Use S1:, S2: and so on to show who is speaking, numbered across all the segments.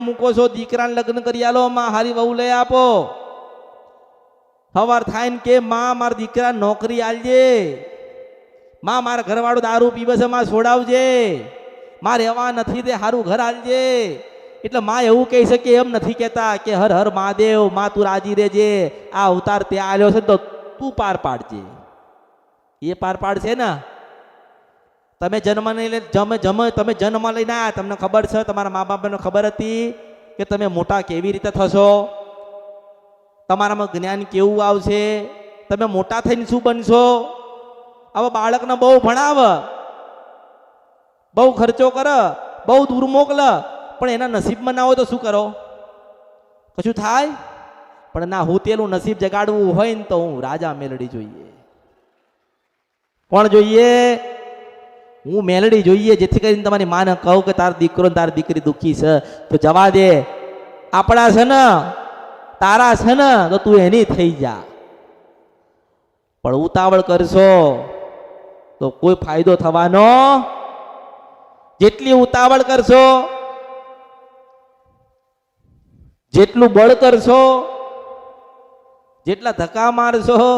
S1: મૂકો છો દીકરાને લગ્ન કરી આલો, માં હારી વહુ લઈ આપો. સવાર થાય ને કે માં મારા દીકરા નોકરી આલજે, માં મારા ઘરવાળો દારૂ પીવે છે, માં છોડાવજે, માં રહેવા નથી તે સારું ઘર આલજે. એટલે માં એવું કહી શકે એમ નથી કહેતા કે હર હર મહાદેવ, માં તું રાજી રહેજે, આ અવતાર તે આલ્યો છે તો તું પાર પાડજે. એ પાર પાડશે ને. તમે જન્મ લઈને આવ્યા, તમને ખબર છે, તમારા મા બાપને ખબર હતી કે તમે મોટા કેવી રીતે થશો, તમારામાં જ્ઞાન કેવું આવશે, તમે મોટા થઈને શું બનશો. હવે બાળકને બહુ ભણાવ, બહુ ખર્ચો કર, બહુ દૂર મોકલ, પણ એના નસીબમાં ના હોય તો શું કરો? કશું થાય? પણ ના, હું તેલું નસીબ જગાડવું હોય ને તો હું રાજા મેલડી જોઈએ. કોણ જોઈએ? હું મેલડી જોઈએ, જેથી કરીને તમારી માને કહું કે તાર દીકરો ને તારી દીકરી દુઃખી છે તો જવા દે, આપણા છે ને, તારા છે ને, તો તું એની થઈ જા. પણ ઉતાવળ કરશો તો કોઈ ફાયદો થવાનો. જેટલી ઉતાવળ કરશો, જેટલું બળ કરશો, જેટલા ધક્કા મારશો,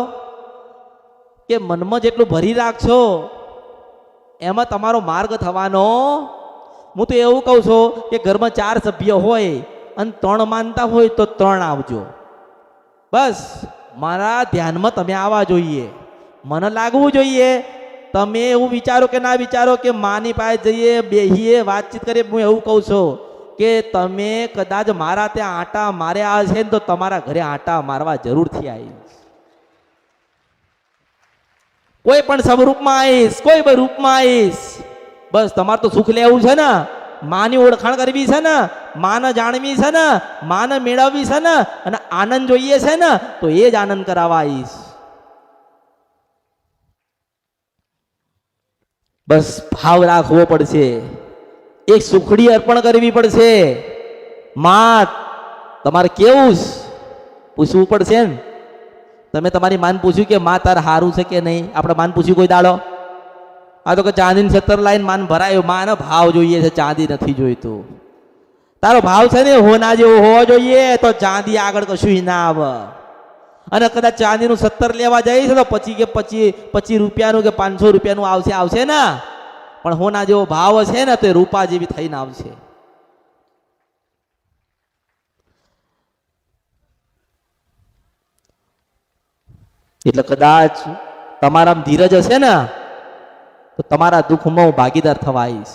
S1: કે મનમાં જેટલું ભરી રાખશો, એમાં તમારો માર્ગ થવાનો. હું તો એવું કહું છું કે ઘરમાં 4 સભ્ય હોય અને 3 માનતા હોય તો 3 આવજો. બસ મારા ધ્યાનમાં તમે આવવા જોઈએ, મને લાગવું જોઈએ. તમે એવું વિચારો કે ના વિચારો કે માની પાસે જઈએ, બેહીએ, વાતચીત કરીએ. હું એવું કહું છું કે તમે કદાચ મારા ત્યાં આટા માર્યા હશે ને તો તમારા ઘરે આટા મારવા જરૂરથી આવીશ. કોઈ પણ સ્વરૂપમાં આવીશ, કોઈ પણ રૂપમાં આવીશ. બસ તમારે તો સુખ લેવું છે ને, માની ઓળખાણ કરવી છે ને, માને જાણવી છે ને, માને મેળવવી છે ને, અને આનંદ જોઈએ છે ને, તો એ જ આનંદ કરાવવા આવીશ. બસ ભાવ રાખવો પડશે, એક સુખડી અર્પણ કરવી પડશે. માં તમારે કેવું પૂછવું પડશે ને. તમે તમારી માન પૂછ્યું કે માં તાર હારું છે કે નહીં? આપણે માન પૂછ્યું કોઈ દાડો? આ તો કે ચાંદીની 17 લાઈન માન ભરાયો. માનો ભાવ જોઈએ છે, ચાંદી નથી જોઈતું. તારો ભાવ છે ને હોના જેવો હોવો જોઈએ, તો ચાંદી આગળ કશું ના આવે. અને કદાચ ચાંદીનું 17 લેવા જઈશ તો પછી કે 25 રૂપિયાનું કે 500 રૂપિયાનું આવશે ને. પણ હોના જેવો ભાવ હશે ને તો રૂપા જેવી થઈને આવશે. એટલે કદાચ તમારામાં ધીરજ હશે ને તો તમારા દુઃખમાં હું ભાગીદાર થવા આવીશ.